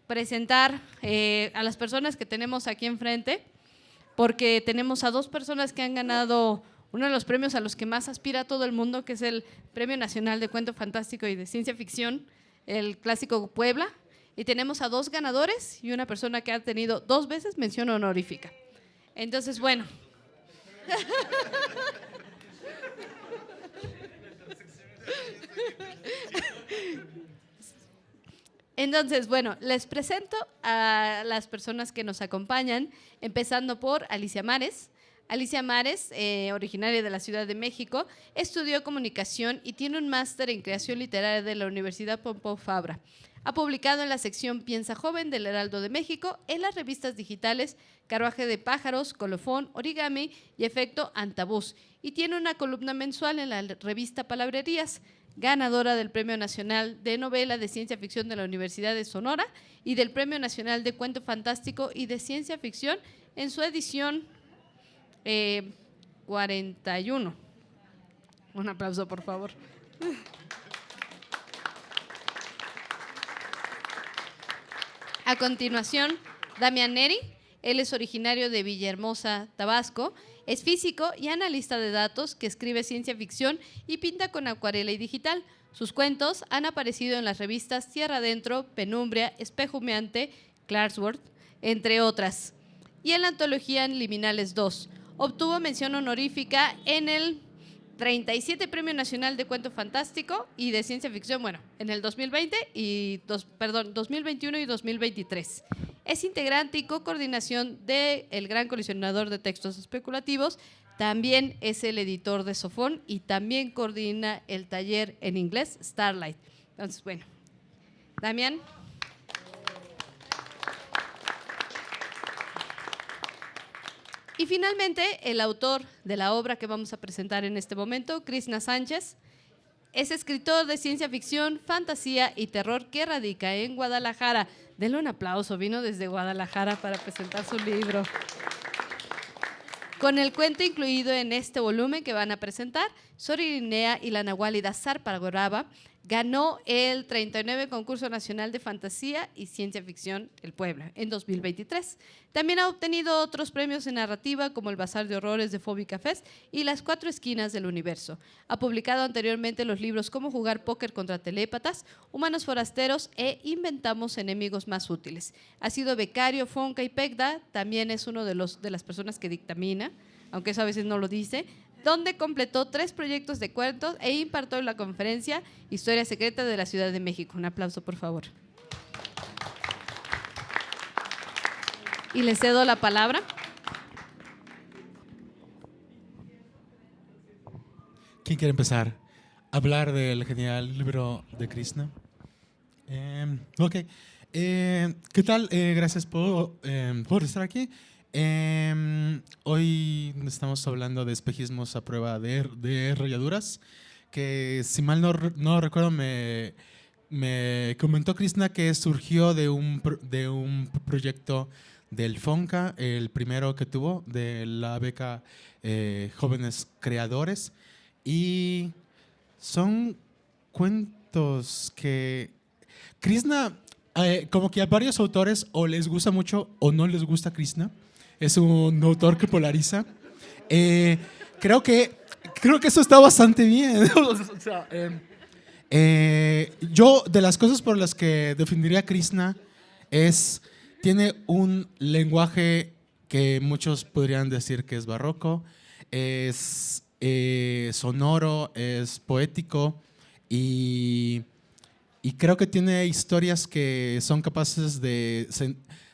presentar a las personas que tenemos aquí enfrente, porque tenemos a dos personas que han ganado uno de los premios a los que más aspira todo el mundo, que es el Premio Nacional de Cuento Fantástico y de Ciencia Ficción, el Clásico Puebla, y tenemos a dos ganadores y una persona que ha tenido 2 veces mención honorífica. Entonces, bueno. Entonces, bueno, les presento a las personas que nos acompañan, empezando por Alicia Mares. Alicia Mares, originaria de la Ciudad de México, estudió comunicación y tiene un máster en creación literaria de la Universidad Pompeu Fabra. Ha publicado en la sección Piensa Joven del Heraldo de México, en las revistas digitales Carruaje de Pájaros, Colofón, Origami y Efecto Antabús, y tiene una columna mensual en la revista Palabrerías, ganadora del Premio Nacional de Novela de Ciencia Ficción de la Universidad de Sonora y del Premio Nacional de Cuento Fantástico y de Ciencia Ficción en su edición 41. Un aplauso, por favor. A continuación, Damián Neri. Él es originario de Villahermosa, Tabasco. Es físico y analista de datos que escribe ciencia ficción y pinta con acuarela y digital. Sus cuentos han aparecido en las revistas Tierra Adentro, Penumbria, Espejo Humeante, Clarksworth, entre otras. Y en la antología Liminales 2. Obtuvo mención honorífica en el 37 Premio Nacional de Cuento Fantástico y de Ciencia Ficción, bueno, en el 2021 y 2023. Es integrante y co-coordinación del Gran Colisionador de Textos Especulativos. También es el editor de Sofón y también coordina el taller en inglés Starlight. Entonces, bueno, Damián. Y finalmente, el autor de la obra que vamos a presentar en este momento, Krishna Sánchez, es escritor de ciencia ficción, fantasía y terror que radica en Guadalajara. Denle un aplauso, vino desde Guadalajara para presentar su libro. Con el cuento incluido en este volumen que van a presentar, Soririnea y la Nahuálida Zarpagoraba, ganó el 39 Concurso Nacional de Fantasía y Ciencia Ficción El Puebla en 2023. También ha obtenido otros premios en narrativa como el Bazar de Horrores de Fóbica Fest y Las Cuatro Esquinas del Universo. Ha publicado anteriormente los libros Cómo jugar póker contra telépatas, Humanos forasteros e Inventamos enemigos más útiles. Ha sido becario Fonca y PECDA, también es uno de las personas que dictamina, aunque eso a veces no lo dice, donde completó 3 proyectos de cuentos e impartió la conferencia Historia Secreta de la Ciudad de México. Un aplauso, por favor. Y le cedo la palabra. ¿Quién quiere empezar? Hablar del genial libro de Krishna. Ok. ¿Qué tal? Gracias por estar aquí. Hoy estamos hablando de espejismos a prueba de rayaduras, que si mal no recuerdo me comentó Krishna que surgió de un proyecto del FONCA, el primero que tuvo, de la beca Jóvenes Creadores, y son cuentos que Krishna, como que a varios autores o les gusta mucho o no les gusta Krishna. Es un autor que polariza. Creo que eso está bastante bien. O sea, yo, de las cosas por las que definiría a Krishna, tiene un lenguaje que muchos podrían decir que es barroco, es sonoro, es poético y creo que tiene historias que son capaces de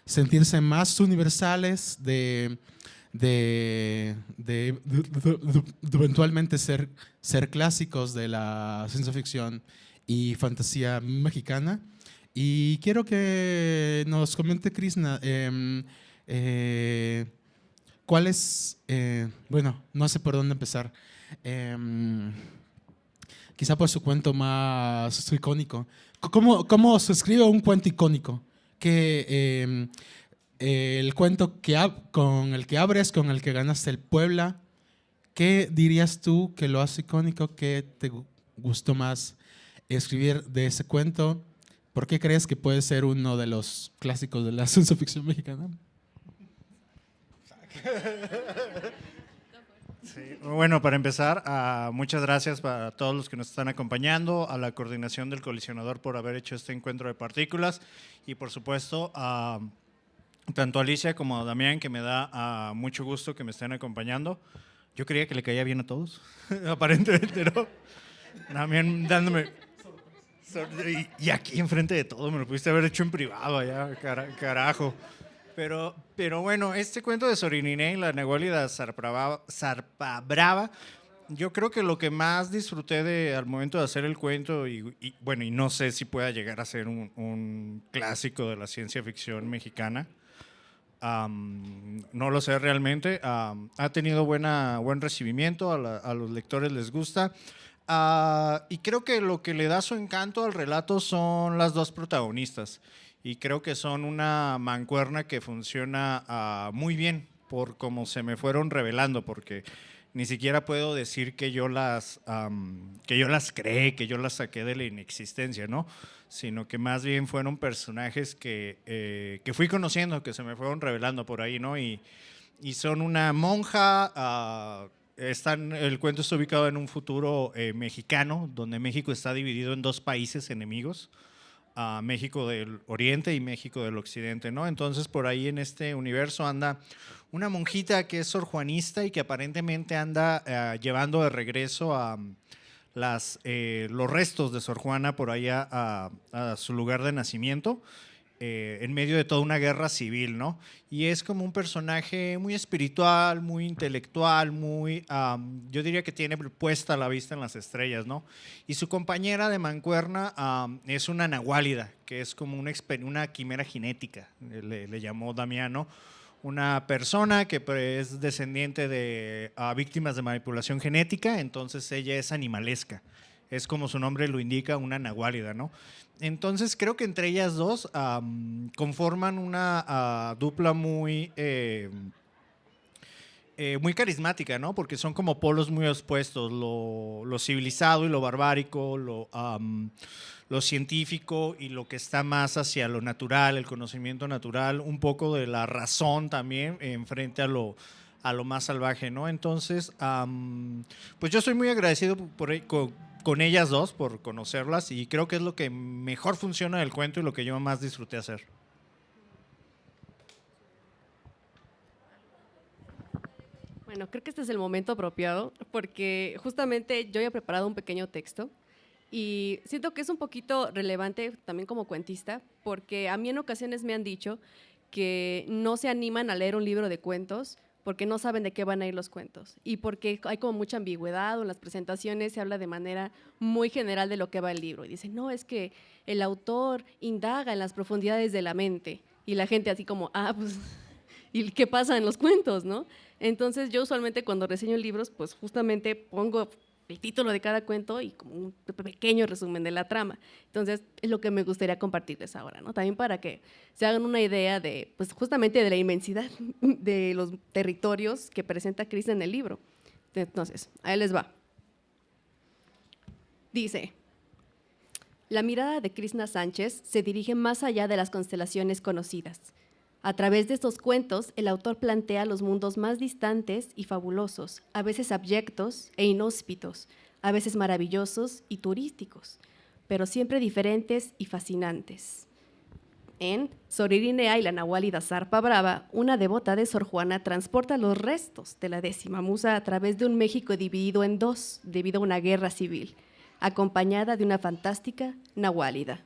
sentirse más universales, de eventualmente ser clásicos de la ciencia ficción y fantasía mexicana. Y quiero que nos comente Krishna cuál es, bueno, no sé por dónde empezar. Quizá por su cuento más icónico. ¿Cómo se escribe un cuento icónico? Que el cuento con el que abres, con el que ganaste el Puebla, ¿qué dirías tú que lo hace icónico? ¿Qué te gustó más escribir de ese cuento? ¿Por qué crees que puede ser uno de los clásicos de la ciencia ficción mexicana? Sí, bueno, para empezar, muchas gracias para todos los que nos están acompañando, a la coordinación del colisionador por haber hecho este encuentro de partículas y por supuesto a tanto a Alicia como a Damián, que me da mucho gusto que me estén acompañando. Yo creía que le caía bien a todos, aparentemente no. Damián dándome... Y aquí enfrente de todo, me lo pudiste haber hecho en privado allá, carajo. Pero bueno, este cuento de Sorininé y la Nahuálida Zarpabrava, yo creo que lo que más disfruté al momento de hacer el cuento, bueno, y no sé si pueda llegar a ser un clásico de la ciencia ficción mexicana, no lo sé realmente, ha tenido buen recibimiento, a los lectores les gusta. Y creo que lo que le da su encanto al relato son las dos protagonistas. Y creo que son una mancuerna que funciona muy bien por cómo se me fueron revelando, porque ni siquiera puedo decir que yo las creé, que yo las saqué de la inexistencia, ¿no? Sino que más bien fueron personajes que fui conociendo, que se me fueron revelando por ahí, ¿no? Y son una monja. El cuento está ubicado en un futuro mexicano, donde México está dividido en dos países enemigos, México del Oriente y México del Occidente, ¿no? Entonces, por ahí en este universo anda una monjita que es sorjuanista y que aparentemente anda llevando de regreso a los restos de Sor Juana por allá a su lugar de nacimiento. En medio de toda una guerra civil, ¿no? Y es como un personaje muy espiritual, muy intelectual, yo diría que tiene puesta la vista en las estrellas, ¿no? Y su compañera de mancuerna es una nahuálida, que es como una quimera genética, le llamó Damiano, una persona que es descendiente de víctimas de manipulación genética, entonces ella es animalesca. Es como su nombre lo indica, una nahuálida, ¿no? Entonces creo que entre ellas dos conforman una dupla muy carismática, ¿no? Porque son como polos muy opuestos, lo civilizado y lo barbárico, lo científico y lo que está más hacia lo natural, el conocimiento natural, un poco de la razón también frente a lo más salvaje, ¿no? Entonces, pues yo estoy muy agradecido con ellas dos por conocerlas y creo que es lo que mejor funciona del cuento y lo que yo más disfruté hacer. Bueno, creo que este es el momento apropiado porque justamente yo había preparado un pequeño texto y siento que es un poquito relevante también como cuentista porque a mí en ocasiones me han dicho que no se animan a leer un libro de cuentos porque no saben de qué van a ir los cuentos y porque hay como mucha ambigüedad o en las presentaciones se habla de manera muy general de lo que va el libro y dicen, no, es que el autor indaga en las profundidades de la mente y la gente así como, pues, ¿y qué pasa en los cuentos, no? Entonces yo usualmente cuando reseño libros, pues justamente pongo el título de cada cuento y como un pequeño resumen de la trama. Entonces, es lo que me gustaría compartirles ahora, ¿no? También para que se hagan una idea de, pues justamente de la inmensidad de los territorios que presenta Krishna en el libro. Entonces, ahí les va. Dice, la mirada de Krishna Sánchez se dirige más allá de las constelaciones conocidas. A través de estos cuentos, el autor plantea los mundos más distantes y fabulosos, a veces abyectos e inhóspitos, a veces maravillosos y turísticos, pero siempre diferentes y fascinantes. En Soririnea y la Nahuálida Zarpabrava, una devota de Sor Juana transporta los restos de la 10ª musa a través de un México dividido en dos debido a una guerra civil, acompañada de una fantástica Nahuálida.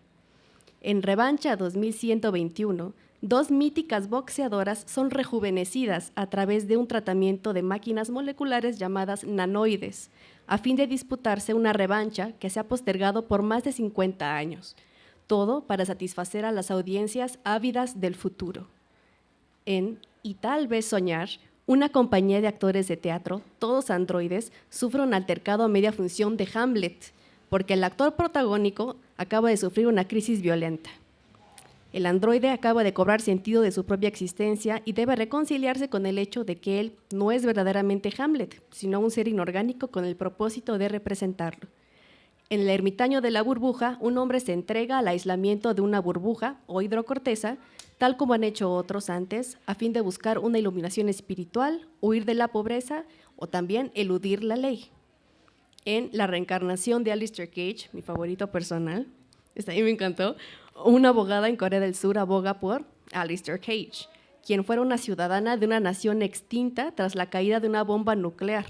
En Revancha 2121, 2 míticas boxeadoras son rejuvenecidas a través de un tratamiento de máquinas moleculares llamadas nanoides, a fin de disputarse una revancha que se ha postergado por más de 50 años, todo para satisfacer a las audiencias ávidas del futuro. En Y tal vez soñar, una compañía de actores de teatro, todos androides, sufre un altercado a media función de Hamlet, porque el actor protagónico acaba de sufrir una crisis violenta. El androide acaba de cobrar sentido de su propia existencia y debe reconciliarse con el hecho de que él no es verdaderamente Hamlet, sino un ser inorgánico con el propósito de representarlo. En El ermitaño de la burbuja, un hombre se entrega al aislamiento de una burbuja o hidrocorteza, tal como han hecho otros antes, a fin de buscar una iluminación espiritual, huir de la pobreza o también eludir la ley. En La reencarnación de Alistair Cage, mi favorito personal, esta a mí me encantó, una abogada en Corea del Sur aboga por Alistair Cage, quien fuera una ciudadana de una nación extinta tras la caída de una bomba nuclear.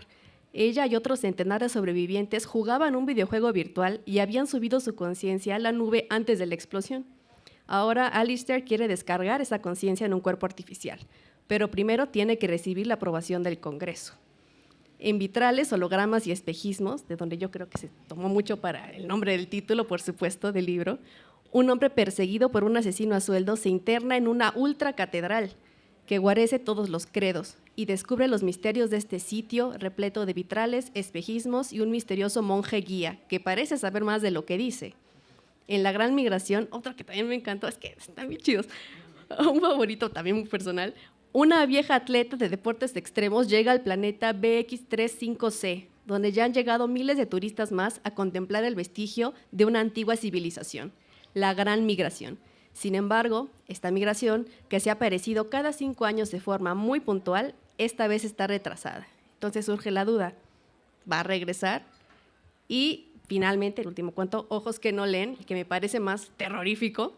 Ella y otros centenares de sobrevivientes jugaban un videojuego virtual y habían subido su conciencia a la nube antes de la explosión. Ahora Alistair quiere descargar esa conciencia en un cuerpo artificial, pero primero tiene que recibir la aprobación del Congreso. En Vitrales, hologramas y espejismos, de donde yo creo que se tomó mucho para el nombre del título, por supuesto, del libro, un hombre perseguido por un asesino a sueldo se interna en una ultracatedral que guarece todos los credos y descubre los misterios de este sitio repleto de vitrales, espejismos y un misterioso monje guía que parece saber más de lo que dice. En La gran migración, otro que también me encantó, es que están bien chidos, un favorito también muy personal, una vieja atleta de deportes extremos llega al planeta BX35C, donde ya han llegado miles de turistas más a contemplar el vestigio de una antigua civilización, la gran migración. Sin embargo, esta migración, que se ha aparecido cada 5 años de forma muy puntual, esta vez está retrasada. Entonces surge la duda, ¿va a regresar? Y finalmente, el último cuento, Ojos que no leen, que me parece más terrorífico.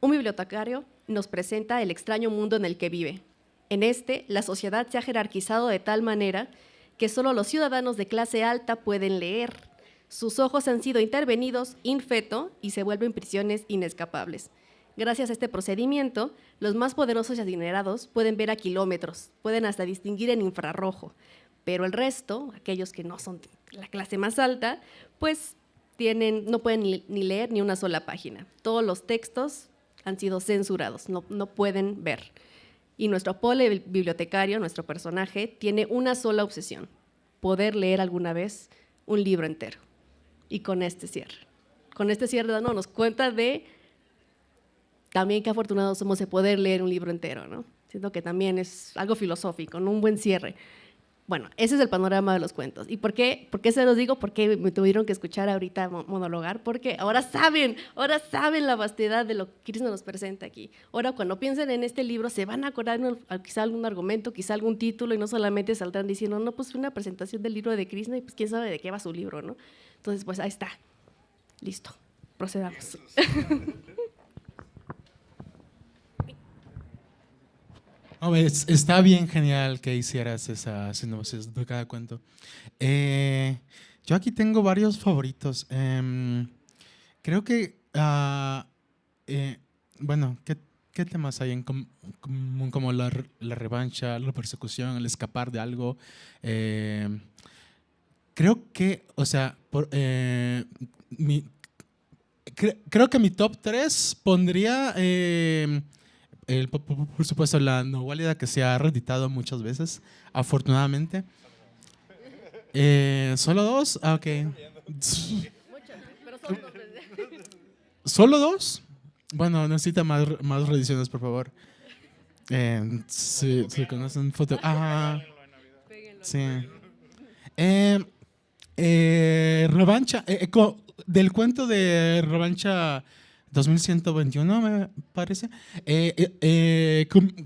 Un bibliotecario nos presenta el extraño mundo en el que vive. En este, la sociedad se ha jerarquizado de tal manera que solo los ciudadanos de clase alta pueden leer. Sus ojos han sido intervenidos in feto y se vuelven prisiones inescapables. Gracias a este procedimiento, los más poderosos y adinerados pueden ver a kilómetros, pueden hasta distinguir en infrarrojo, pero el resto, aquellos que no son de la clase más alta, pues no pueden ni leer ni una sola página. Todos los textos han sido censurados, no pueden ver. Y nuestro pole bibliotecario, nuestro personaje, tiene una sola obsesión, poder leer alguna vez un libro entero. Y con este cierre dándonos cuenta de también qué afortunados somos de poder leer un libro entero, ¿no? Siento que también es algo filosófico, ¿no? Un buen cierre. Bueno, ese es el panorama de los cuentos. ¿Y por qué se los digo? Porque me tuvieron que escuchar ahorita monologar, porque ahora saben la vastedad de lo que Krishna nos presenta aquí. Ahora, cuando piensen en este libro, se van a acordar quizá algún argumento, quizá algún título, y no solamente saldrán diciendo, no, pues fue una presentación del libro de Krishna y pues quién sabe de qué va su libro, ¿no? Entonces, pues ahí está. Listo. Procedamos. Oh, está bien genial que hicieras esa sinopsis de cada cuento. Yo aquí tengo varios favoritos. Creo que, bueno, ¿qué temas hay en común como la revancha, la persecución, el escapar de algo? Creo que, o sea, creo que mi top 3 pondría... por supuesto, la novela que se ha reeditado muchas veces, afortunadamente. ¿Solo 2? Ah, ok. ¿Solo 2? Bueno, necesita más reediciones, por favor. Si conocen foto. Ah, sí. Revancha. Del cuento de Revancha 2121, me parece.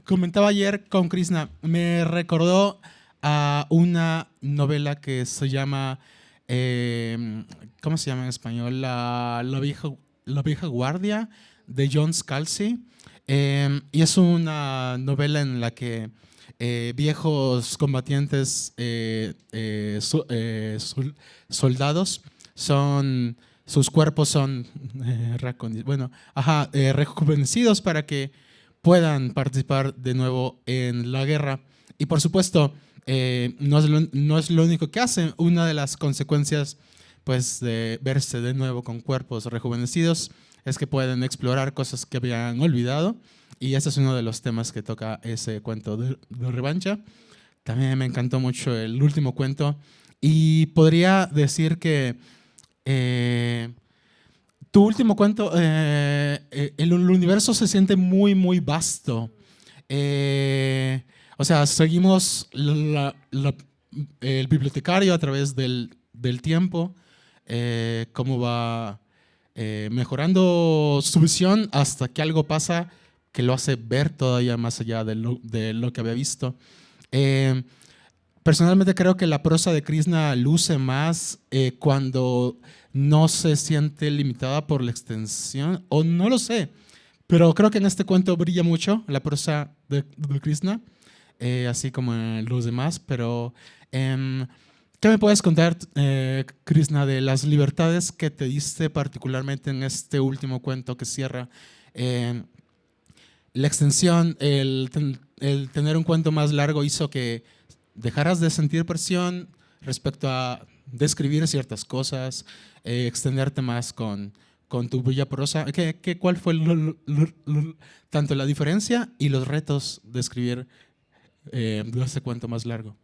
Comentaba ayer con Krishna, me recordó a una novela que se llama, ¿cómo se llama en español? La vieja guardia, de John Scalzi. Y es una novela en la que viejos combatientes, soldados, sus cuerpos son rejuvenecidos para que puedan participar de nuevo en la guerra. Y por supuesto, no es lo único que hacen. Una de las consecuencias, pues, de verse de nuevo con cuerpos rejuvenecidos es que pueden explorar cosas que habían olvidado. Y ese es uno de los temas que toca ese cuento de revancha. También me encantó mucho el último cuento. Y podría decir que tu último cuento, el universo se siente muy, muy vasto. O sea, seguimos el bibliotecario a través del tiempo. cómo va mejorando su visión hasta que algo pasa que lo hace ver todavía más allá de lo que había visto. Personalmente creo que la prosa de Krishna luce más cuando no se siente limitada por la extensión, o no lo sé, pero creo que en este cuento brilla mucho la prosa de Krishna, así como en los demás, pero ¿qué me puedes contar, Krishna, de las libertades que te diste particularmente en este último cuento que cierra? La extensión, el tener un cuento más largo hizo que dejaras de sentir presión respecto a describir ciertas cosas, extenderte más con tu bella prosa. ¿Cuál fue tanto la diferencia y los retos de escribir este cuento más largo?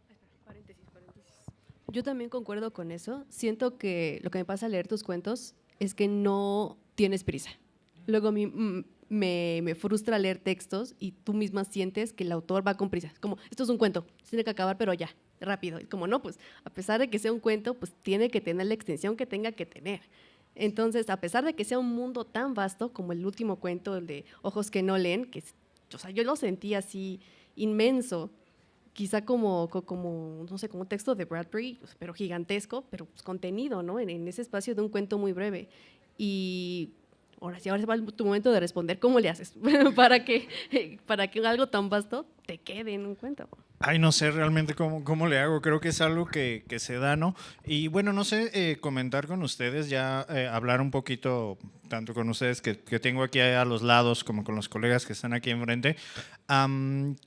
Yo también concuerdo con eso. Siento que lo que me pasa al leer tus cuentos es que no tienes prisa. Luego a mí me frustra leer textos y tú misma sientes que el autor va con prisa. Como, esto es un cuento, tiene que acabar, pero ya, rápido. Y como no, pues a pesar de que sea un cuento, pues tiene que tener la extensión que tenga que tener. Entonces, a pesar de que sea un mundo tan vasto como el último cuento, el de Ojos que no leen, que, o sea, yo lo sentí así inmenso, quizá como no sé, como un texto de Bradbury, pero gigantesco, pero pues, contenido, ¿no? En ese espacio de un cuento muy breve. Y ahora sí, ahora va tu momento de responder. ¿Cómo le haces para que algo tan vasto te quede en un cuento? Ay, no sé realmente cómo le hago. Creo que es algo que se da, ¿no? Y bueno, no sé, comentar con ustedes, ya hablar un poquito, tanto con ustedes que tengo aquí a los lados, como con los colegas que están aquí enfrente.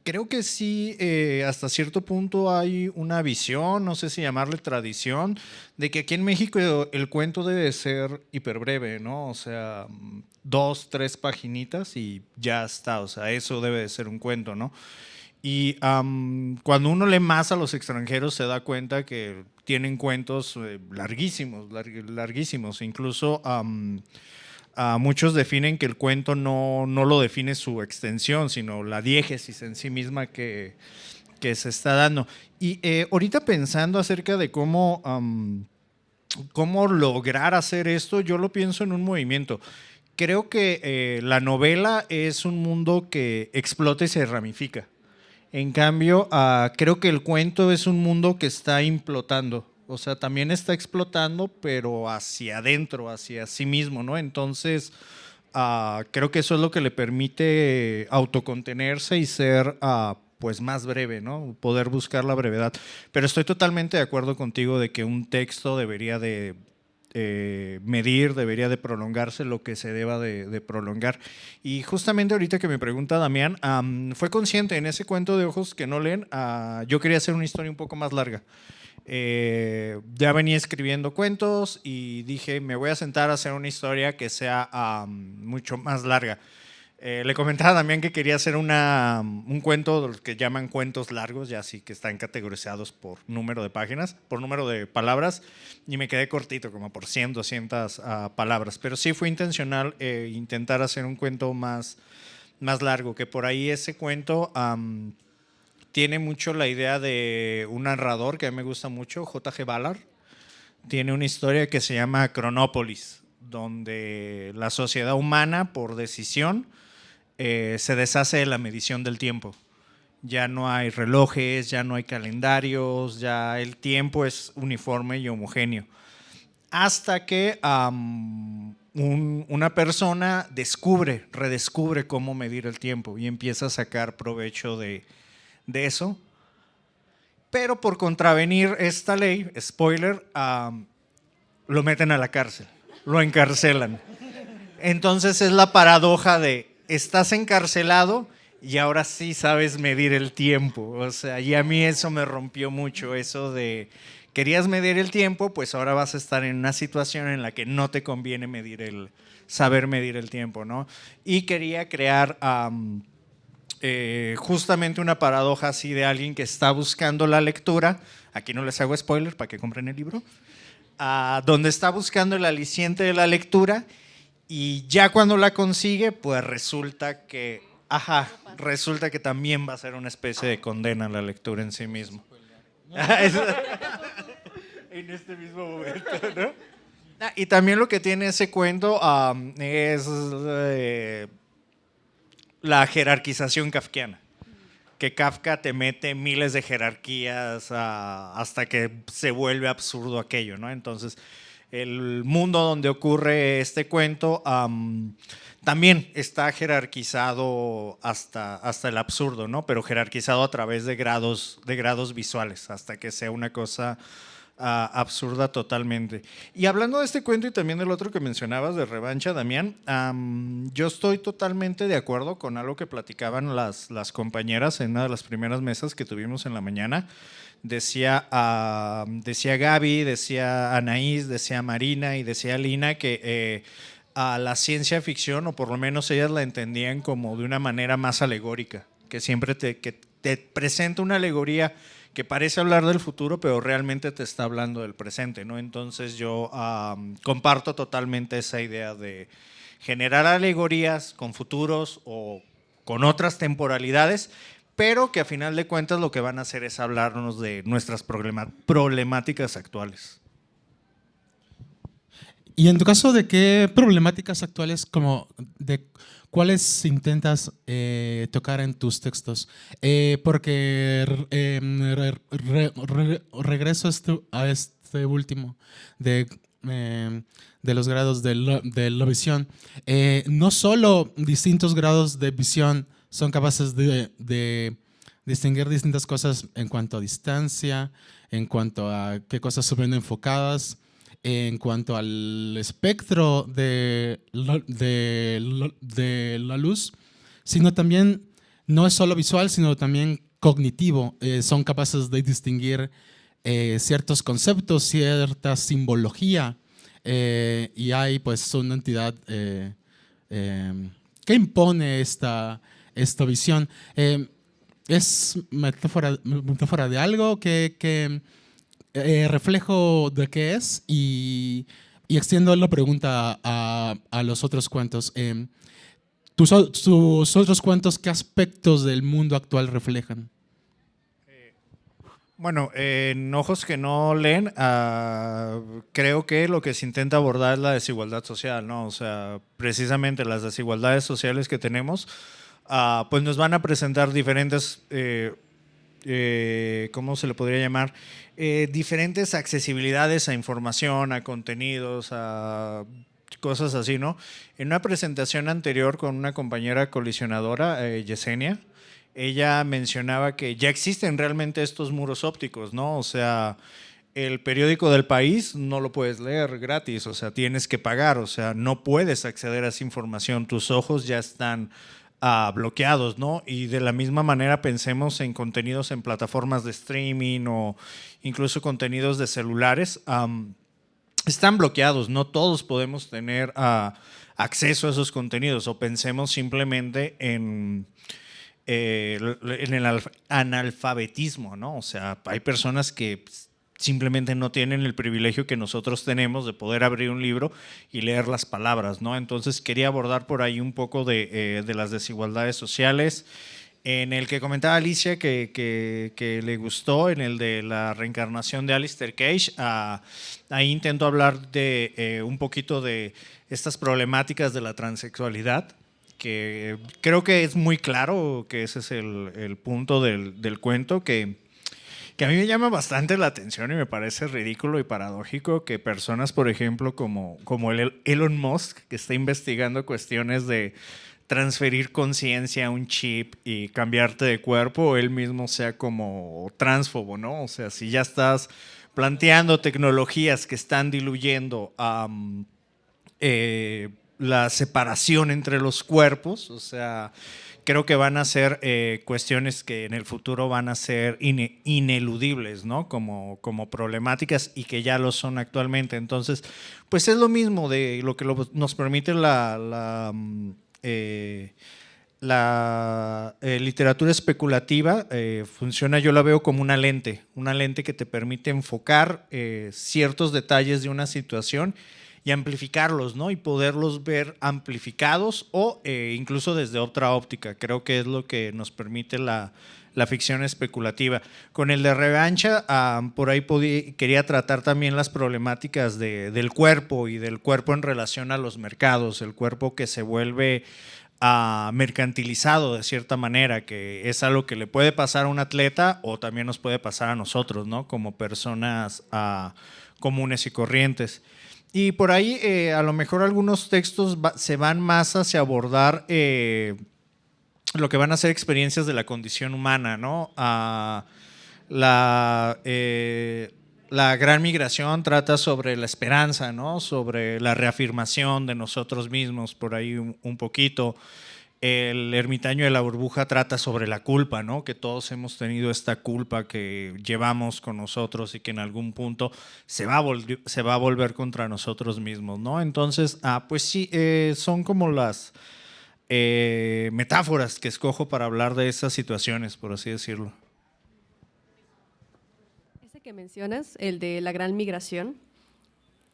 Creo que sí, hasta cierto punto hay una visión, no sé si llamarle tradición, de que aquí en México el cuento debe ser hiperbreve, ¿no? O sea, 2, 3 paginitas y ya está. O sea, eso debe de ser un cuento, ¿no? Y cuando uno lee más a los extranjeros se da cuenta que tienen cuentos larguísimos. Incluso muchos definen que el cuento no lo define su extensión, sino la diégesis en sí misma que se está dando. Y ahorita pensando acerca de cómo lograr hacer esto, yo lo pienso en un movimiento. Creo que la novela es un mundo que explota y se ramifica. En cambio, creo que el cuento es un mundo que está implotando. O sea, también está explotando, pero hacia adentro, hacia sí mismo, ¿no? Entonces, creo que eso es lo que le permite autocontenerse y ser pues más breve, ¿no? Poder buscar la brevedad. Pero estoy totalmente de acuerdo contigo de que un texto debería de medir, debería de prolongarse lo que se deba de prolongar. Y justamente ahorita que me pregunta Damián, fue consciente en ese cuento de Ojos que no leen, yo quería hacer una historia un poco más larga. Ya venía escribiendo cuentos y dije, me voy a sentar a hacer una historia que sea mucho más larga. Le comentaba a Damián que quería hacer un cuento, los que llaman cuentos largos, ya así que están categorizados por número de páginas, por número de palabras, y me quedé cortito, como por 100, 200 palabras. Pero sí fue intencional intentar hacer un cuento más largo, que por ahí ese cuento tiene mucho la idea de un narrador que a mí me gusta mucho, J.G. Ballard. Tiene una historia que se llama Cronópolis, donde la sociedad humana, por decisión, se deshace de la medición del tiempo. Ya no hay relojes, ya no hay calendarios, ya el tiempo es uniforme y homogéneo. Hasta que una persona redescubre cómo medir el tiempo y empieza a sacar provecho de eso. Pero por contravenir esta ley, spoiler, lo meten a la cárcel, lo encarcelan. Entonces es la paradoja de estás encarcelado y ahora sí sabes medir el tiempo. O sea, y a mí eso me rompió mucho, eso de querías medir el tiempo, pues ahora vas a estar en una situación en la que no te conviene saber medir el tiempo, ¿no? Y quería crear justamente una paradoja así de alguien que está buscando la lectura. Aquí no les hago spoiler para que compren el libro. Donde está buscando el aliciente de la lectura y ya cuando la consigue, pues resulta que también va a ser una especie de condena a la lectura en sí mismo. En este mismo momento, ¿no? Y también lo que tiene ese cuento es la jerarquización kafkiana. Que Kafka te mete miles de jerarquías hasta que se vuelve absurdo aquello, ¿no? Entonces, el mundo donde ocurre este cuento también está jerarquizado hasta el absurdo, ¿no? Pero jerarquizado a través de grados visuales, hasta que sea una cosa absurda totalmente. Y hablando de este cuento y también del otro que mencionabas de Revancha, Damián, yo estoy totalmente de acuerdo con algo que platicaban las compañeras en una de las primeras mesas que tuvimos en la mañana. Decía Gaby, decía Anaís, decía Marina y decía Lina que a la ciencia ficción, o por lo menos ellas la entendían como de una manera más alegórica, que siempre que te presenta una alegoría que parece hablar del futuro, pero realmente te está hablando del presente, ¿no? Entonces yo comparto totalmente esa idea de generar alegorías con futuros o con otras temporalidades, pero que a final de cuentas lo que van a hacer es hablarnos de nuestras problemáticas actuales. Y en tu caso, ¿de qué problemáticas actuales, como de cuáles intentas tocar en tus textos? Porque regreso a este último de los grados de la visión. No solo distintos grados de visión son capaces de distinguir distintas cosas en cuanto a distancia, en cuanto a qué cosas se ven enfocadas, en cuanto al espectro de la luz, sino también no es solo visual, sino también cognitivo. Son capaces de distinguir ciertos conceptos, cierta simbología, y hay pues una entidad que impone esta visión. ¿Es metáfora de algo que reflejo de qué es? Y extiendo la pregunta a los otros cuentos. ¿Tus otros cuentos qué aspectos del mundo actual reflejan? Bueno, en Ojos que no leen, creo que lo que se intenta abordar es la desigualdad social, ¿no? O sea, precisamente las desigualdades sociales que tenemos, pues nos van a presentar diferentes, ¿cómo se le podría llamar? Diferentes accesibilidades a información, a contenidos, a cosas así, ¿no? En una presentación anterior con una compañera colisionadora, Yesenia, ella mencionaba que ya existen realmente estos muros ópticos, ¿no? O sea, el periódico del país no lo puedes leer gratis, o sea, tienes que pagar, o sea, no puedes acceder a esa información, tus ojos ya están bloqueados, ¿no? Y de la misma manera pensemos en contenidos en plataformas de streaming o incluso contenidos de celulares, están bloqueados, no todos podemos tener acceso a esos contenidos, o pensemos simplemente en el analfabetismo, ¿no? O sea, hay personas que simplemente no tienen el privilegio que nosotros tenemos de poder abrir un libro y leer las palabras, ¿no? Entonces quería abordar por ahí un poco de las desigualdades sociales. En el que comentaba Alicia que le gustó, en el de la reencarnación de Alistair Cage, ahí intento hablar de un poquito de estas problemáticas de la transexualidad, que creo que es muy claro que ese es el punto del cuento, que a mí me llama bastante la atención y me parece ridículo y paradójico que personas, por ejemplo, como el Elon Musk, que está investigando cuestiones de transferir conciencia a un chip y cambiarte de cuerpo, él mismo sea como transfobo, ¿no? O sea, si ya estás planteando tecnologías que están diluyendo la separación entre los cuerpos, o sea, creo que van a ser cuestiones que en el futuro van a ser ineludibles, ¿no? Como problemáticas, y que ya lo son actualmente. Entonces, pues es lo mismo de lo que nos permite la literatura especulativa. Funciona, yo la veo como una lente que te permite enfocar ciertos detalles de una situación y amplificarlos, ¿no? Y poderlos ver amplificados o incluso desde otra óptica. Creo que es lo que nos permite la ficción especulativa. Con el de Revancha, por ahí quería tratar también las problemáticas del cuerpo y del cuerpo en relación a los mercados, el cuerpo que se vuelve mercantilizado de cierta manera, que es algo que le puede pasar a un atleta o también nos puede pasar a nosotros, ¿no? Como personas comunes y corrientes. Y por ahí a lo mejor algunos textos se van más hacia abordar lo que van a ser experiencias de la condición humana, ¿no? La gran migración trata sobre la esperanza, ¿no? Sobre la reafirmación de nosotros mismos, por ahí un poquito. El ermitaño de la burbuja trata sobre la culpa, ¿no? Que todos hemos tenido esta culpa que llevamos con nosotros y que en algún punto se va a volver contra nosotros mismos, ¿no? Entonces, pues sí, son como las metáforas que escojo para hablar de esas situaciones, por así decirlo. Que mencionas, el de la gran migración,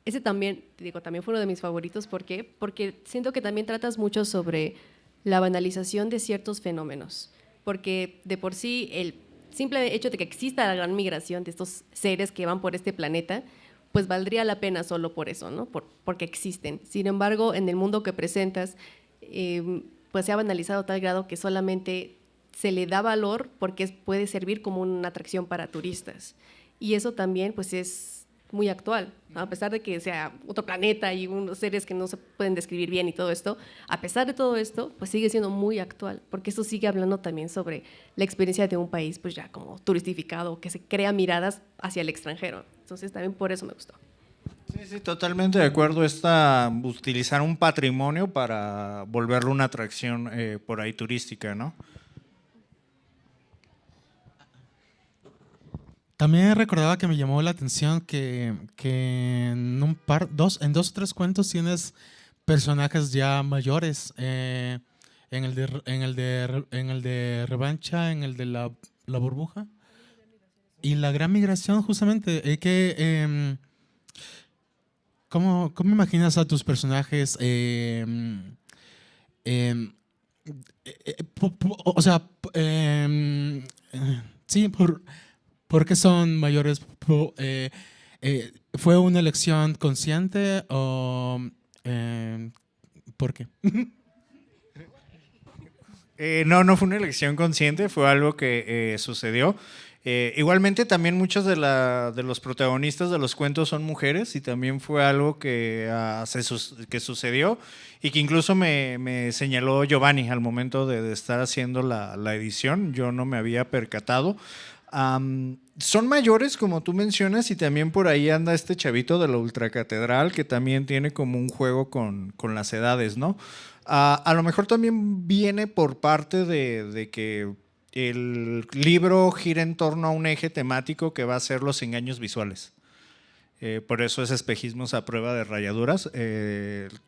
ese también, también fue uno de mis favoritos. ¿Por qué? Porque siento que también tratas mucho sobre la banalización de ciertos fenómenos, porque de por sí el simple hecho de que exista la gran migración de estos seres que van por este planeta, pues valdría la pena solo por eso, ¿no? Porque existen. Sin embargo, en el mundo que presentas, pues se ha banalizado a tal grado que solamente se le da valor porque puede servir como una atracción para turistas. Y eso también pues es muy actual, ¿no? A pesar de que sea otro planeta y unos seres que no se pueden describir bien y todo esto, a pesar de todo esto, pues sigue siendo muy actual, porque eso sigue hablando también sobre la experiencia de un país pues ya como turistificado, que se crea miradas hacia el extranjero. Entonces también por eso me gustó. Sí, totalmente de acuerdo. Utilizar un patrimonio para volverlo una atracción por ahí turística, ¿no? También recordaba que me llamó la atención que en dos o tres cuentos tienes personajes ya mayores. En el de Revancha, en el de la burbuja y la gran migración, justamente. ¿Cómo imaginas a tus personajes? O sea, sí, ¿por qué son mayores? ¿Fue una elección consciente o por qué? No fue una elección consciente, fue algo que sucedió. Igualmente también muchos de los protagonistas de los cuentos son mujeres y también fue algo que sucedió y que incluso me señaló Giovanni al momento de estar haciendo la edición. Yo no me había percatado. Son mayores, como tú mencionas, y también por ahí anda este chavito de la Ultracatedral que también tiene como un juego con las edades, ¿no? A lo mejor también viene por parte de que el libro gira en torno a un eje temático que va a ser los engaños visuales. Por eso es espejismos a prueba de rayaduras.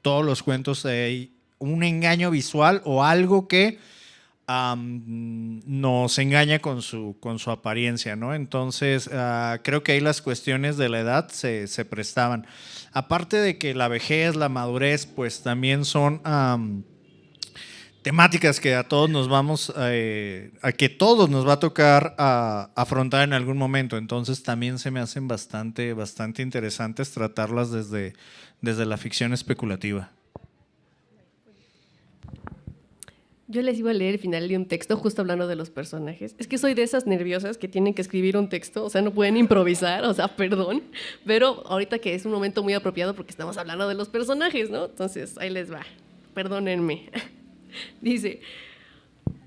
Todos los cuentos hay un engaño visual o algo que nos engaña con su apariencia, ¿no? Entonces, creo que ahí las cuestiones de la edad se prestaban. Aparte de que la vejez, la madurez, pues también son temáticas que a todos nos va a tocar afrontar en algún momento. Entonces, también se me hacen bastante interesantes tratarlas desde la ficción especulativa. Yo les iba a leer el final de un texto justo hablando de los personajes. Es que soy de esas nerviosas que tienen que escribir un texto, o sea, no pueden improvisar, o sea, perdón, pero ahorita que es un momento muy apropiado porque estamos hablando de los personajes, ¿no? Entonces, ahí les va, perdónenme. Dice,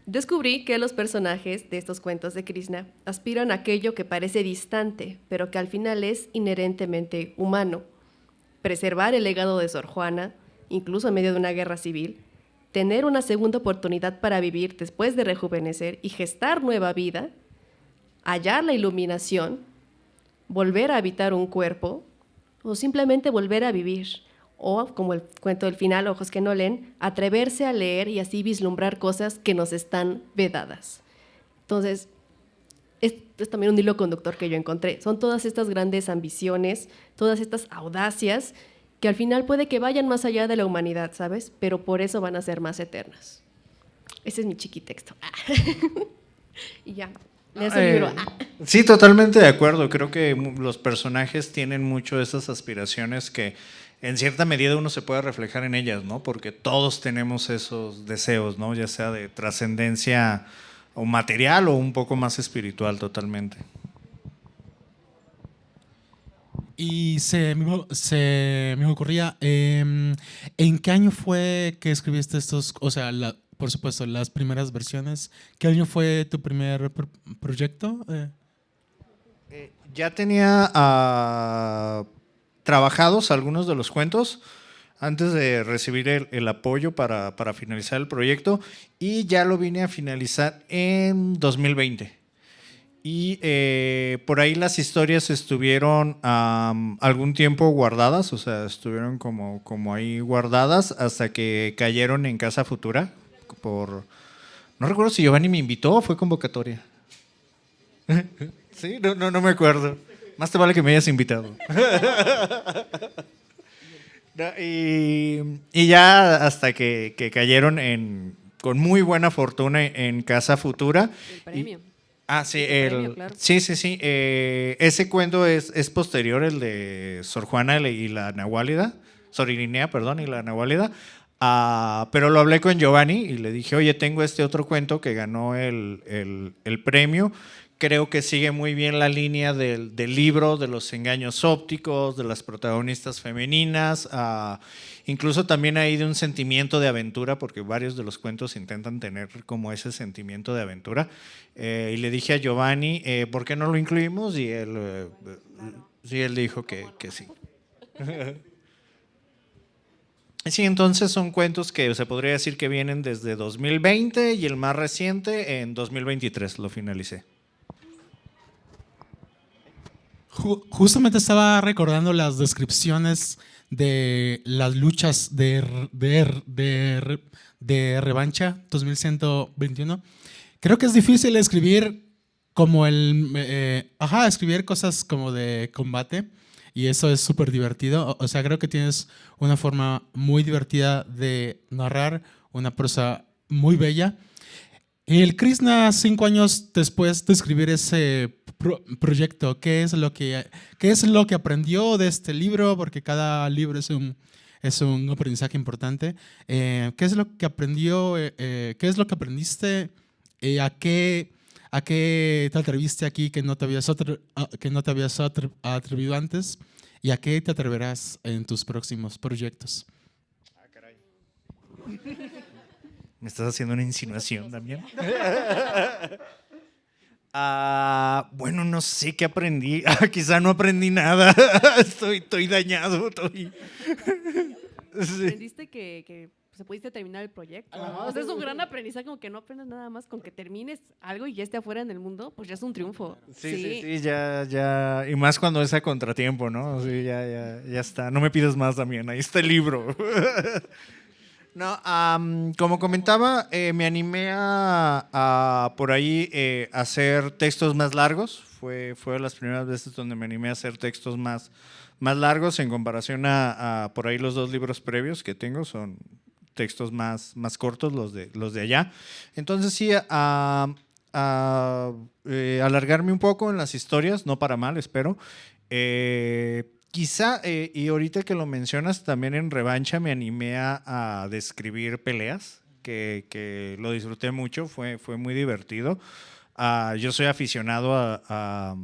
descubrí que los personajes de estos cuentos de Krishna aspiran a aquello que parece distante, pero que al final es inherentemente humano. Preservar el legado de Sor Juana, incluso en medio de una guerra civil, tener una segunda oportunidad para vivir después de rejuvenecer y gestar nueva vida, hallar la iluminación, volver a habitar un cuerpo o simplemente volver a vivir. O, como el cuento del final, Ojos que no leen, atreverse a leer y así vislumbrar cosas que nos están vedadas. Entonces, es también un hilo conductor que yo encontré. Son todas estas grandes ambiciones, todas estas audacias que al final puede que vayan más allá de la humanidad, ¿sabes? Pero por eso van a ser más eternas. Ese es mi chiquitexto. Y ya, lees el libro. Sí, totalmente de acuerdo. Creo que los personajes tienen mucho esas aspiraciones que en cierta medida uno se puede reflejar en ellas, ¿no? Porque todos tenemos esos deseos, ¿no? Ya sea de trascendencia o material o un poco más espiritual, totalmente. Y se me ocurría, ¿en qué año fue que escribiste estos, o sea, por supuesto, las primeras versiones? ¿Qué año fue tu primer proyecto? Ya tenía trabajados algunos de los cuentos antes de recibir el apoyo para finalizar el proyecto y ya lo vine a finalizar en 2020. Y por ahí las historias estuvieron algún tiempo guardadas, o sea, estuvieron como ahí guardadas hasta que cayeron en Casa Futura. No recuerdo si Giovanni me invitó o fue convocatoria. Sí, no me acuerdo. Más te vale que me hayas invitado. Y ya hasta que cayeron con muy buena fortuna en Casa Futura. El premio. Sí, claro. sí. Ese cuento es posterior, el de Sor Juana y la Nahuálida, Sor Irinea, perdón, y la Nahuálida. Pero lo hablé con Giovanni y le dije, oye, tengo este otro cuento que ganó el premio. Creo que sigue muy bien la línea del libro, de los engaños ópticos, de las protagonistas femeninas, incluso también hay de un sentimiento de aventura, porque varios de los cuentos intentan tener como ese sentimiento de aventura. Y le dije a Giovanni, ¿por qué no lo incluimos? Y él dijo que sí. Sí, entonces son cuentos que se podría decir que vienen desde 2020 y el más reciente en 2023 lo finalicé. Justamente estaba recordando las descripciones de las luchas de Revancha 2121. Creo que es difícil escribir escribir cosas como de combate, y eso es súper divertido. O sea, creo que tienes una forma muy divertida de narrar, una prosa muy bella. El Krishna, 5 años después de escribir ese proyecto, ¿qué es lo que aprendió de este libro? Porque cada libro es un aprendizaje importante. ¿Qué es lo que aprendió? ¿Qué es lo que aprendiste? ¿A qué te atreviste aquí que no te habías atrevido antes? ¿Y a qué te atreverás en tus próximos proyectos? Caray. ¿Me estás haciendo una insinuación, Damián? Bueno, no sé qué aprendí. Quizá no aprendí nada. Estoy dañado. Sí. Aprendiste que se pudiste terminar el proyecto, ¿no? O sea, es un gran aprendizaje, como que no aprendes nada más con que termines algo y ya esté afuera en el mundo, pues ya es un triunfo. Sí, ya. Y más cuando es a contratiempo, ¿no? Sí, ya está. No me pides más, Damián. Ahí está el libro. No, como comentaba, me animé a por ahí hacer textos más largos. Fue de las primeras veces donde me animé a hacer textos más largos en comparación a por ahí los 2 libros previos que tengo. Son textos más cortos los de allá. Entonces sí, alargarme un poco en las historias, no para mal, espero. Quizá, y ahorita que lo mencionas, también en Revancha me animé a describir peleas, que lo disfruté mucho, fue muy divertido. Yo soy aficionado a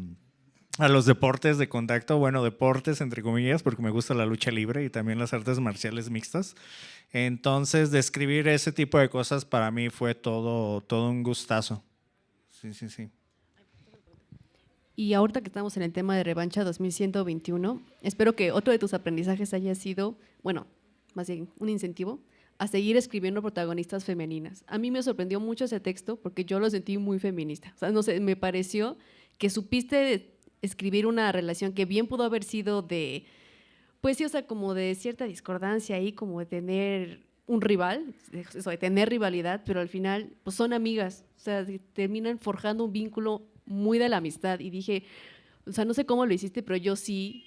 los deportes de contacto, bueno, deportes entre comillas, porque me gusta la lucha libre y también las artes marciales mixtas. Entonces, describir ese tipo de cosas para mí fue todo un gustazo. Sí. Y ahorita que estamos en el tema de Revancha 2121, espero que otro de tus aprendizajes haya sido, bueno, más bien un incentivo a seguir escribiendo protagonistas femeninas. A mí me sorprendió mucho ese texto porque yo lo sentí muy feminista. O sea, no sé, me pareció que supiste escribir una relación que bien pudo haber sido de, pues sí, o sea, como de cierta discordancia ahí, como de tener un rival, eso, de tener rivalidad, pero al final pues son amigas, o sea, terminan forjando un vínculo muy de la amistad. Y dije, o sea, no sé cómo lo hiciste, pero yo sí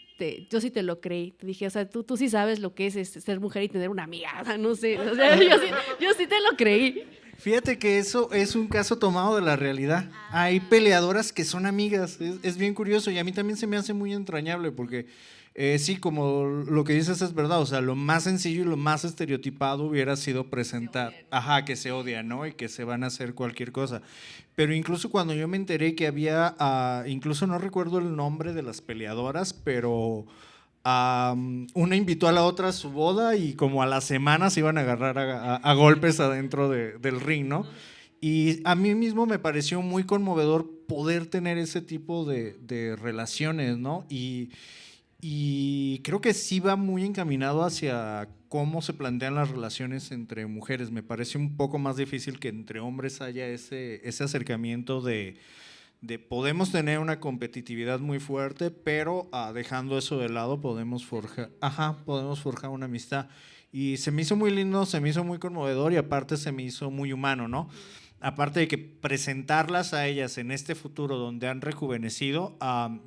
yo sí te lo creí. Te dije, o sea, tú sí sabes lo que es ser mujer y tener una amiga. O sea, no sé. O sea, yo sí te lo creí. Fíjate que eso es un caso tomado de la realidad. Hay peleadoras que son amigas, es bien curioso y a mí también se me hace muy entrañable porque sí, como lo que dices es verdad, o sea, lo más sencillo y lo más estereotipado hubiera sido presentar, ajá, que se odian, ¿no? Y que se van a hacer cualquier cosa. Pero incluso cuando yo me enteré que había, incluso no recuerdo el nombre de las peleadoras, pero una invitó a la otra a su boda y como a la semana se iban a agarrar a golpes adentro del ring, ¿no? Y a mí mismo me pareció muy conmovedor poder tener ese tipo de relaciones, ¿no? Y creo que sí va muy encaminado hacia cómo se plantean las relaciones entre mujeres. Me parece un poco más difícil que entre hombres haya ese acercamiento de podemos tener una competitividad muy fuerte, pero dejando eso de lado podemos forjar una amistad. Y se me hizo muy lindo, se me hizo muy conmovedor y aparte se me hizo muy humano, ¿no? Aparte de que presentarlas a ellas en este futuro donde han rejuvenecido,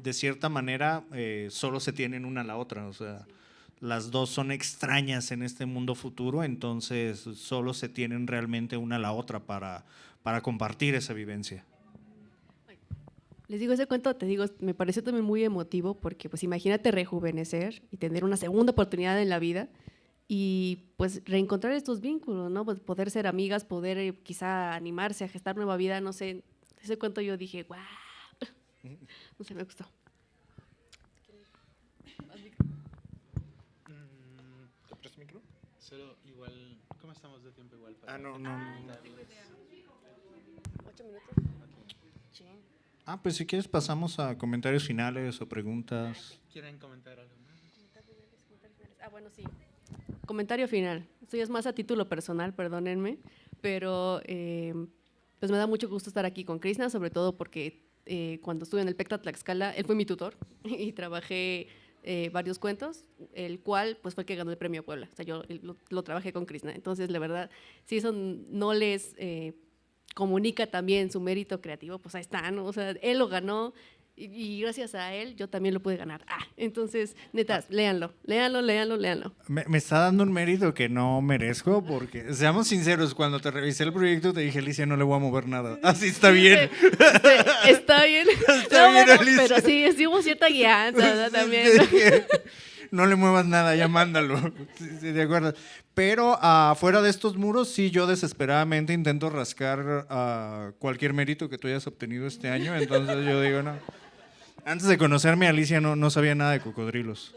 de cierta manera solo se tienen una a la otra, o sea, las dos son extrañas en este mundo futuro, entonces solo se tienen realmente una a la otra para compartir esa vivencia. Les digo, ese cuento, te digo, me pareció también muy emotivo porque pues imagínate rejuvenecer y tener una segunda oportunidad en la vida y pues reencontrar estos vínculos, ¿no? Pues poder ser amigas, poder quizá animarse a gestar nueva vida, no sé. Ese cuento yo dije, guau, no sé, me gustó. ¿Te presto el micro? Solo igual, ¿cómo estamos de tiempo igual? No. 8 minutos. Pues si quieres pasamos a comentarios finales o preguntas. ¿Quieren comentar algo más? Bueno, sí. Comentario final. Esto ya es más a título personal, perdónenme, pero pues me da mucho gusto estar aquí con Krishna, sobre todo porque cuando estuve en el PECTA Tlaxcala, él fue mi tutor y trabajé varios cuentos, el cual pues fue el que ganó el premio Puebla. O sea, yo lo trabajé con Krishna. Entonces, la verdad, si eso no les comunica también su mérito creativo, pues ahí está, ¿no? O sea, él lo ganó y gracias a él yo también lo pude ganar. Entonces, netas, léanlo. Me está dando un mérito que no merezco porque, seamos sinceros, cuando te revisé el proyecto te dije, Alicia, no le voy a mover nada. Así está bien. Está bien. Está bien, Alicia. Pero sí hubo cierta guianza, ¿verdad? También. No le muevas nada, ya mándalo. Sí, de acuerdo. Pero fuera de estos muros, sí, yo desesperadamente intento rascar cualquier mérito que tú hayas obtenido este año. Entonces yo digo, no. Antes de conocerme, Alicia no sabía nada de cocodrilos.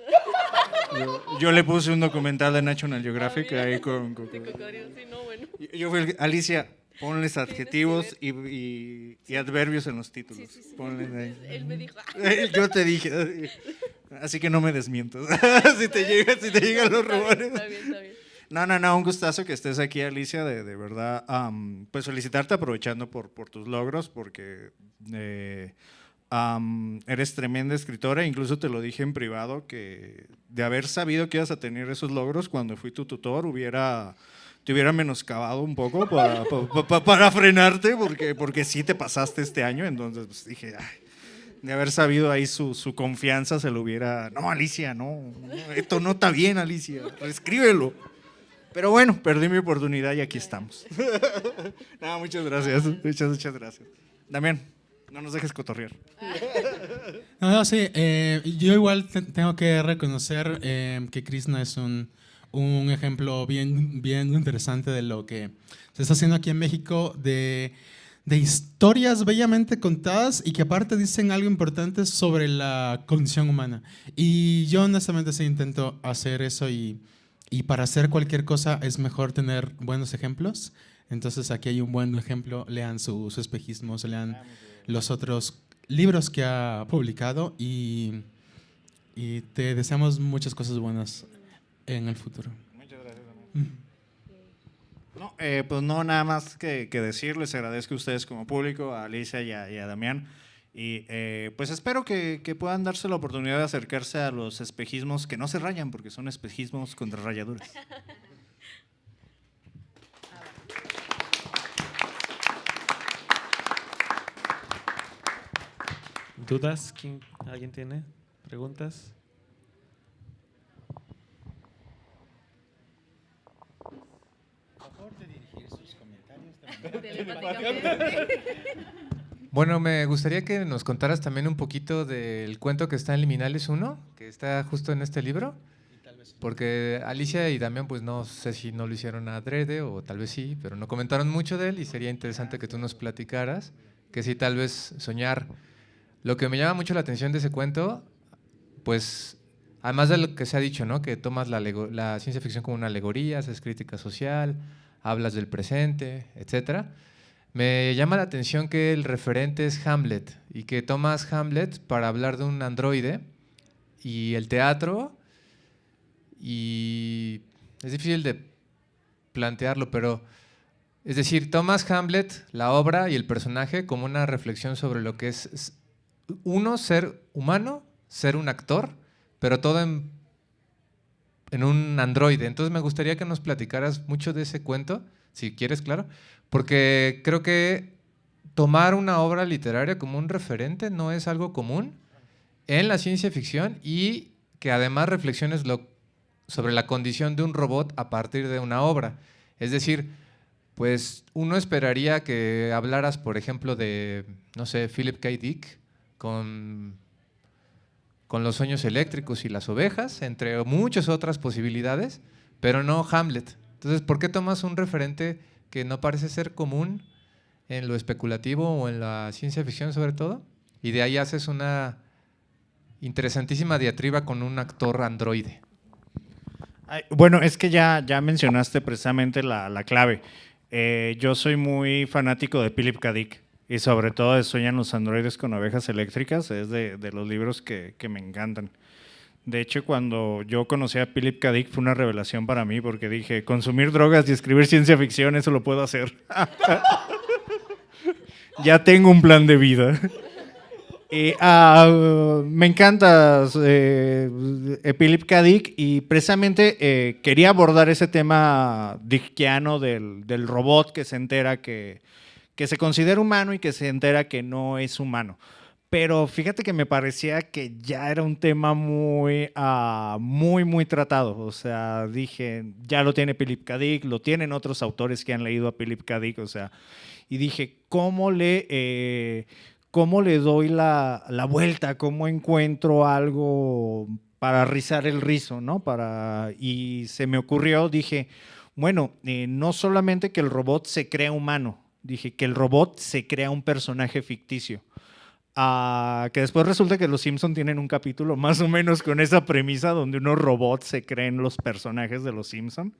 Yo le puse un documental de National Geographic ahí con cocodrilos. Sí, no, bueno. Yo fui Alicia, ponles adjetivos y adverbios en los títulos. Sí. Ponles ahí. Él me dijo. Yo te dije. Así que no me desmientas. si te llegan los rumores. Está bien. No, un gustazo que estés aquí, Alicia, de verdad. Pues felicitarte aprovechando por tus logros, porque eres tremenda escritora. Incluso te lo dije en privado, que de haber sabido que ibas a tener esos logros cuando fui tu tutor, te hubiera menoscabado un poco para frenarte, porque sí te pasaste este año. Entonces pues, dije, de haber sabido ahí su confianza, se lo hubiera… No, Alicia, no, esto no está bien, Alicia, reescríbelo. Pero bueno, perdí mi oportunidad y aquí estamos. Muchas gracias. Muchas gracias. Damián, no nos dejes cotorrear. No, sí, yo igual tengo que reconocer que Krishna es un ejemplo bien interesante de lo que se está haciendo aquí en México, de historias bellamente contadas y que aparte dicen algo importante sobre la condición humana. Y yo honestamente sí intento hacer eso y para hacer cualquier cosa es mejor tener buenos ejemplos. Entonces aquí hay un buen ejemplo, lean sus espejismos, lean los otros libros que ha publicado y te deseamos muchas cosas buenas en el futuro. Muchas gracias, No, pues no, nada más que decirles, agradezco a ustedes como público, a Alicia y a Damián. Y pues espero que puedan darse la oportunidad de acercarse a los espejismos que no se rayan, porque son espejismos contra rayaduras. ¿Dudas? ¿Alguien tiene preguntas? Bueno, me gustaría que nos contaras también un poquito del cuento que está en Liminales 1, que está justo en este libro. Porque Alicia y Damián, pues no sé si no lo hicieron adrede o tal vez sí, pero no comentaron mucho de él y sería interesante que tú nos platicaras, que sí, tal vez soñar. Lo que me llama mucho la atención de ese cuento, pues, además de lo que se ha dicho, ¿no? Que tomas la ciencia ficción como una alegoría, haces crítica social, hablas del presente, etcétera. Me llama la atención que el referente es Hamlet y que tomas Hamlet para hablar de un androide y el teatro. Y es difícil de plantearlo, pero es decir, tomas Hamlet, la obra y el personaje como una reflexión sobre lo que es uno, ser humano, ser un actor, pero todo en un androide. Entonces me gustaría que nos platicaras mucho de ese cuento, si quieres, claro, porque creo que tomar una obra literaria como un referente no es algo común en la ciencia ficción y que además reflexiones sobre la condición de un robot a partir de una obra. Es decir, pues uno esperaría que hablaras, por ejemplo, de, no sé, Philip K. Dick con los sueños eléctricos y las ovejas, entre muchas otras posibilidades, pero no Hamlet. Entonces, ¿por qué tomas un referente que no parece ser común en lo especulativo o en la ciencia ficción sobre todo? Y de ahí haces una interesantísima diatriba con un actor androide. Bueno, es que ya mencionaste precisamente la clave. Yo soy muy fanático de Philip K. Dick y sobre todo de Sueñan los androides con ovejas eléctricas. Es de los libros que me encantan. De hecho, cuando yo conocí a Philip K. Dick fue una revelación para mí porque dije, consumir drogas y escribir ciencia ficción, eso lo puedo hacer. Ya tengo un plan de vida. Me encanta Philip K. Dick y precisamente quería abordar ese tema dickiano del robot que se entera que se considera humano y que se entera que no es humano. Pero fíjate que me parecía que ya era un tema muy tratado. O sea, dije, ya lo tiene Philip K. Dick, lo tienen otros autores que han leído a Philip K. Dick, o sea, y dije, ¿cómo le doy la vuelta? ¿Cómo encuentro algo para rizar el rizo, ¿no? Y se me ocurrió, dije, bueno, no solamente que el robot se crea humano, dije que el robot se crea un personaje ficticio. Que después resulta que los Simpson tienen un capítulo más o menos con esa premisa donde unos robots se creen los personajes de los Simpson,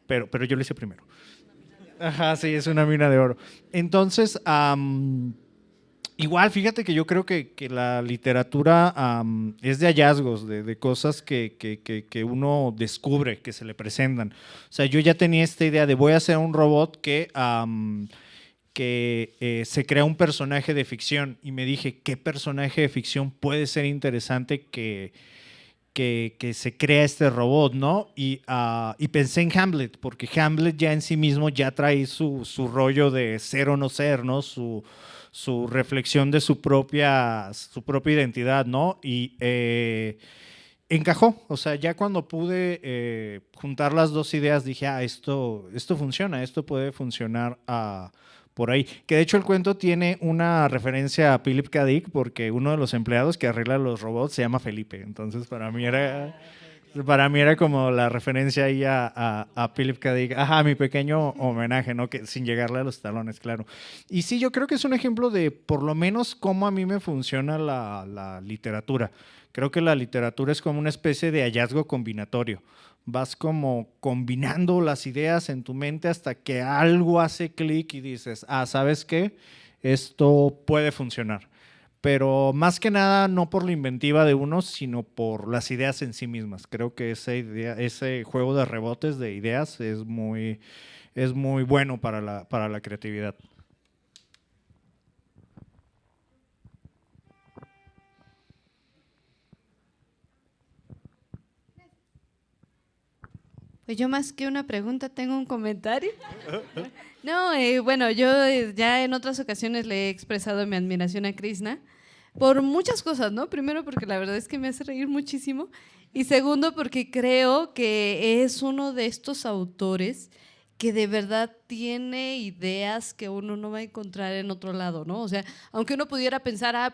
pero yo lo hice primero. Ajá, sí, es una mina de oro. Entonces, igual, fíjate que yo creo que la literatura es de hallazgos, de cosas que uno descubre, que se le presentan. O sea, yo ya tenía esta idea de voy a hacer un robot que se crea un personaje de ficción y me dije, ¿qué personaje de ficción puede ser interesante que se crea este robot, ¿no? Y pensé en Hamlet, porque Hamlet ya en sí mismo ya trae su rollo de ser o no ser, ¿no? Su reflexión de su propia identidad, ¿no? Y encajó, o sea, ya cuando pude juntar las dos ideas dije, esto funciona, esto puede funcionar por ahí. Que de hecho el cuento tiene una referencia a Philip K. Dick porque uno de los empleados que arregla los robots se llama Felipe, entonces para mí era como la referencia ahí a Philip K. Dick. Ajá, mi pequeño homenaje, ¿no? Que sin llegarle a los talones, claro. Y sí, yo creo que es un ejemplo de, por lo menos, cómo a mí me funciona la literatura. Creo que la literatura es como una especie de hallazgo combinatorio. Vas como combinando las ideas en tu mente hasta que algo hace clic y dices, ¿sabes qué? Esto puede funcionar. Pero más que nada no por la inventiva de uno, sino por las ideas en sí mismas. Creo que ese juego de rebotes de ideas es muy bueno para la creatividad. Pues yo más que una pregunta tengo un comentario. No, bueno, yo ya en otras ocasiones le he expresado mi admiración a Krishna por muchas cosas, ¿no? Primero porque la verdad es que me hace reír muchísimo y segundo porque creo que es uno de estos autores que de verdad tiene ideas que uno no va a encontrar en otro lado, ¿no? O sea, aunque uno pudiera pensar,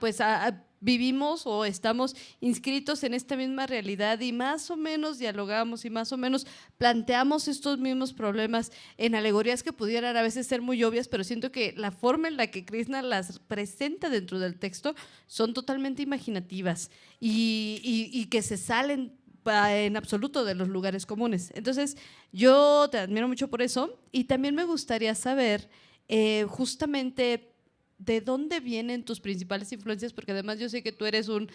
vivimos o estamos inscritos en esta misma realidad y más o menos dialogamos y más o menos planteamos estos mismos problemas en alegorías que pudieran a veces ser muy obvias, pero siento que la forma en la que Krishna las presenta dentro del texto son totalmente imaginativas y que se salen en absoluto de los lugares comunes. Entonces, yo te admiro mucho por eso y también me gustaría saber justamente de dónde vienen tus principales influencias, porque además yo sé que tú eres un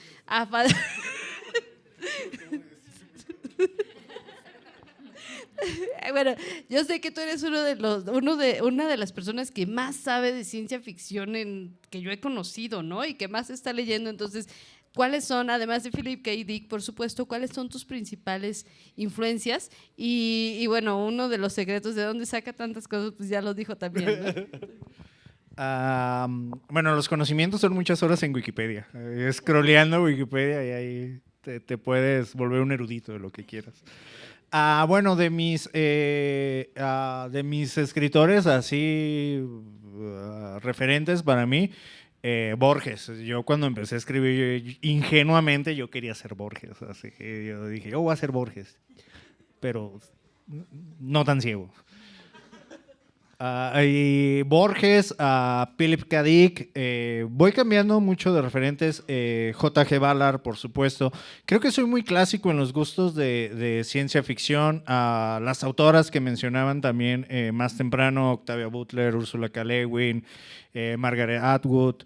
Bueno, yo sé que tú eres una de las personas que más sabe de ciencia ficción que yo he conocido, ¿no? Y que más está leyendo. Entonces, ¿cuáles son, además de Philip K. Dick, por supuesto, cuáles son tus principales influencias? Y bueno, uno de los secretos de dónde saca tantas cosas, pues ya lo dijo también, ¿no? Bueno, los conocimientos son muchas horas en Wikipedia. Scrolleando Wikipedia y ahí te puedes volver un erudito de lo que quieras. Bueno, de mis escritores así referentes para mí, Borges. Yo cuando empecé a escribir, ingenuamente yo quería ser Borges. Así que yo dije, yo voy a ser Borges, pero no tan ciego. Y Borges, Philip K. Dick, voy cambiando mucho de referentes, J.G. Ballard, por supuesto. Creo que soy muy clásico en los gustos de ciencia ficción. Las autoras que mencionaban también más temprano, Octavia Butler, Ursula K. Le Guin, Margaret Atwood.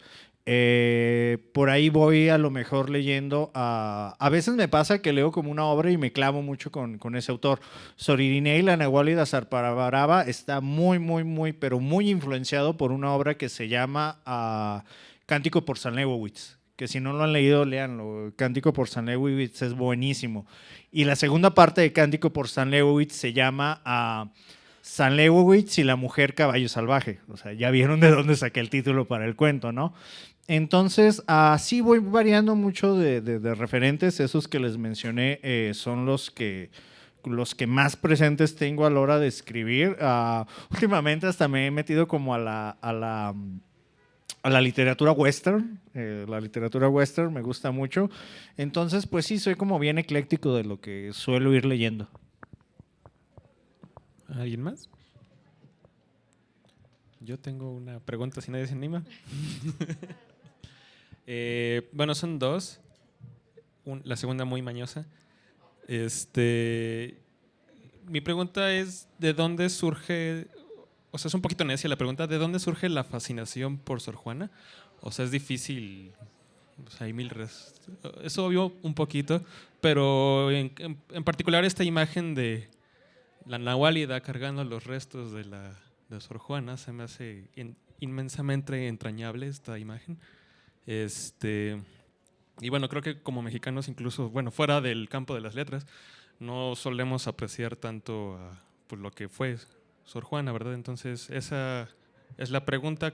Por ahí voy a lo mejor leyendo. A veces me pasa que leo como una obra y me clavo mucho con ese autor. Sor Irinea y la Nahual y Dasarparabaraba está muy, pero muy influenciado por una obra que se llama Cántico por San Leibowitz, que si no lo han leído, léanlo. Cántico por San Leibowitz es buenísimo. Y la segunda parte de Cántico por San Leibowitz se llama San Leibowitz y la mujer caballo salvaje. O sea, ya vieron de dónde saqué el título para el cuento, ¿no? Entonces, sí voy variando mucho de referentes. Esos que les mencioné son los que más presentes tengo a la hora de escribir. Últimamente hasta me he metido como a la literatura western. La literatura western me gusta mucho. Entonces, pues sí, soy como bien ecléctico de lo que suelo ir leyendo. ¿Alguien más? Yo tengo una pregunta, si nadie se anima. Bueno, son dos. La segunda muy mañosa. Mi pregunta es, ¿de dónde surge? O sea, es un poquito necia la pregunta. ¿De dónde surge la fascinación por Sor Juana? O sea, es difícil. O sea, hay es obvio un poquito, pero en particular esta imagen de la Nahuálida cargando los restos de Sor Juana se me hace inmensamente entrañable esta imagen. Y bueno, creo que como mexicanos, incluso, bueno, fuera del campo de las letras, no solemos apreciar tanto pues, lo que fue Sor Juana, ¿verdad? Entonces, esa es la pregunta.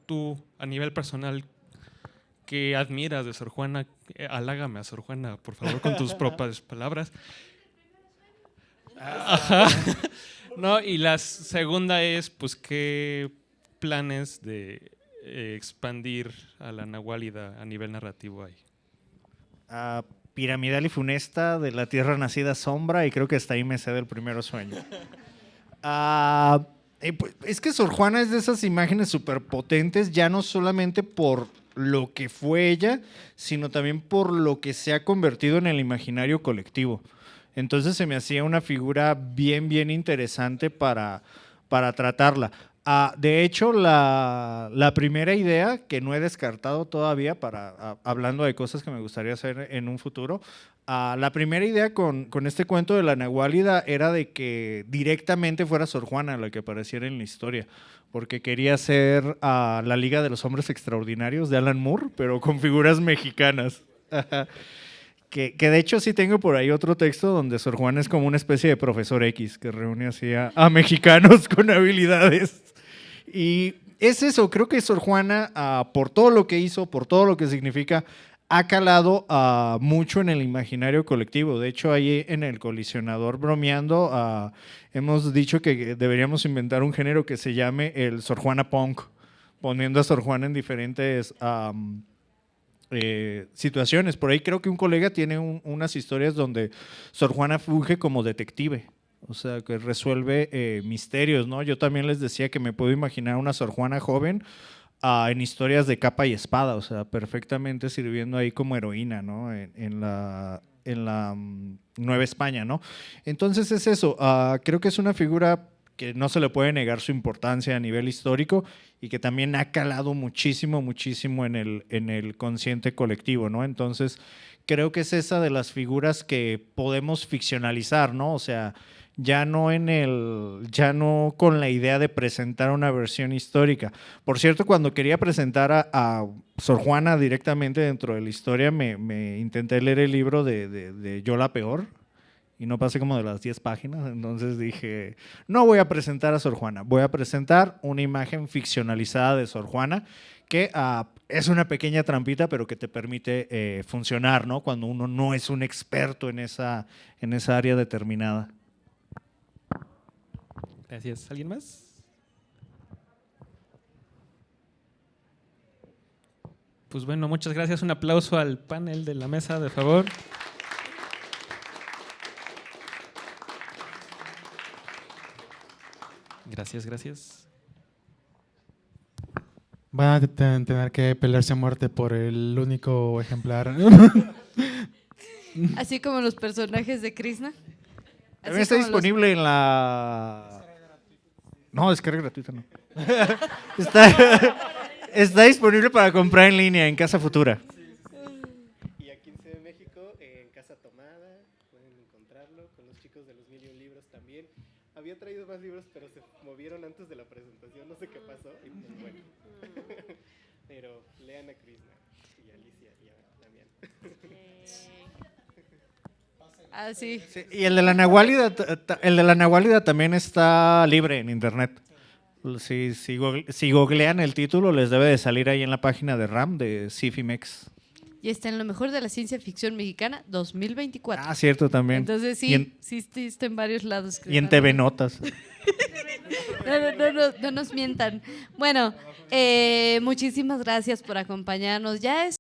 Tú, a nivel personal, ¿qué admiras de Sor Juana? Halágame a Sor Juana, por favor, con tus propias palabras. Ajá. No, y la segunda es, pues, ¿qué planes de expandir a la Nahuálida a nivel narrativo hay? Piramidal y funesta, de la tierra nacida sombra, y creo que hasta ahí me cede el primero sueño. Pues, es que Sor Juana es de esas imágenes súper potentes, ya no solamente por lo que fue ella, sino también por lo que se ha convertido en el imaginario colectivo. Entonces se me hacía una figura bien interesante para tratarla. De hecho, la primera idea, que no he descartado todavía, hablando de cosas que me gustaría hacer en un futuro, la primera idea con este cuento de la Nahuálida era de que directamente fuera Sor Juana la que apareciera en la historia, porque quería hacer la Liga de los Hombres Extraordinarios de Alan Moore, pero con figuras mexicanas. Que de hecho sí tengo por ahí otro texto donde Sor Juana es como una especie de profesor X que reúne así a mexicanos con habilidades. Y es eso, creo que Sor Juana, por todo lo que hizo, por todo lo que significa, ha calado mucho en el imaginario colectivo. De hecho, ahí en el Colisionador bromeando, hemos dicho que deberíamos inventar un género que se llame el Sor Juana Punk, poniendo a Sor Juana en diferentes situaciones. Por ahí creo que un colega tiene unas historias donde Sor Juana funge como detective. O sea, que resuelve misterios, ¿no? Yo también les decía que me puedo imaginar una Sor Juana joven en historias de capa y espada, o sea, perfectamente sirviendo ahí como heroína, ¿no? En la Nueva España, ¿no? Entonces es eso, creo que es una figura que no se le puede negar su importancia a nivel histórico y que también ha calado muchísimo, muchísimo en el consciente colectivo, ¿no? Entonces, creo que es esa de las figuras que podemos ficcionalizar, ¿no? O sea, ya no con la idea de presentar una versión histórica. Por cierto, cuando quería presentar a Sor Juana directamente dentro de la historia, me intenté leer el libro de Yo la Peor y no pasé como de las 10 páginas, entonces dije, no voy a presentar a Sor Juana, voy a presentar una imagen ficcionalizada de Sor Juana que es una pequeña trampita, pero que te permite funcionar, ¿no? Cuando uno no es un experto en esa área determinada. Gracias. ¿Alguien más? Pues bueno, muchas gracias. Un aplauso al panel de la mesa, de favor. Gracias, gracias. Van a tener que pelearse a muerte por el único ejemplar. Así como los personajes de Krishna. También está disponible en la... No, descarga gratuita no. Está disponible para comprar en línea en Casa Futura. Y aquí en Ciudad de México, en Casa Tomada, pueden encontrarlo, con los chicos de los 1001 libros también. Había traído más libros, pero se movieron antes de la presentación, no sé qué pasó, y pues bueno. Pero lean a Krishna y a Alicia y a Damián. Ah, sí. Sí, y el de la Nahuálida también está libre en internet. Si googlean el título, les debe de salir ahí en la página de RAM de Cifimex. Y está en lo mejor de la ciencia ficción mexicana 2024. Ah, cierto, también. Entonces sí, sí está en varios lados. Y en TV Notas. No nos mientan. Bueno, muchísimas gracias por acompañarnos. Ya es